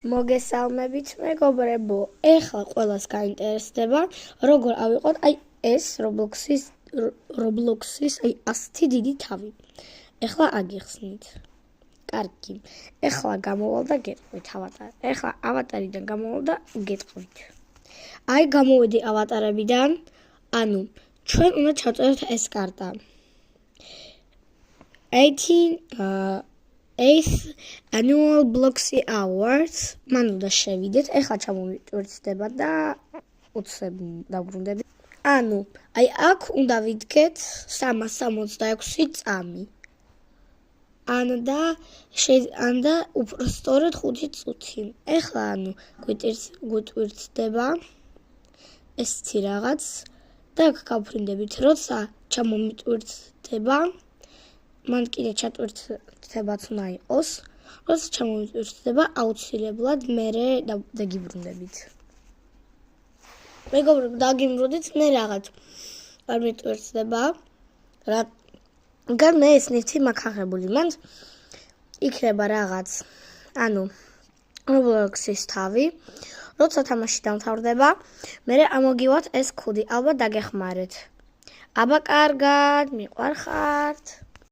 მოგესალმებით მეგობრებო, ეხლა ყველას გაინტერესდება როგორ ავიღოთ ეს Roblox-ის ასეთი დიდი თავი. ეხლა აგიხსნით. კარგი. ეხლა გამოვალ და გეტყვით ავატარი. ეხლა ავატარიდან გამოვალ და გეტყვით. გამოვედი ავატარებიდან, ანუ ჩვენ უნდა ჩავწეროთ ეს კარტა. 8th Annual Bloxy Awards. მან უნდა შევიდეთ. ეხლა ჩამოვიტვირთდება და დავრუნდები. ანუ, აქ უნდა ვიდგეთ 366 წამი. ან და უпростоრად 5 წუთი. ეხლა გვიტვირთდება ესეთი რაღაც და აქ გავფრინდებით, როცა ჩამომიტვირთდება, მან კიდე ჩატვირთებაც უნდა იყოს. როცა ჩამომიტვირთდება, აუცილებლად მერე დაგიბრუნდებით. მეგობრებო, დაგიმრუდით, მე რაღაც არ მიტვირთდება. რადგან მე ეს ნივთი მაქვს აღებული. მან იქნება რაღაც, ანუ Roblox-ის თავი. როცა თამაში დამთავრდება, მერე ამოგივათ ეს ქუდი. ალბათ დაგეხმარეთ. აბა კარგად, მიყვარხართ.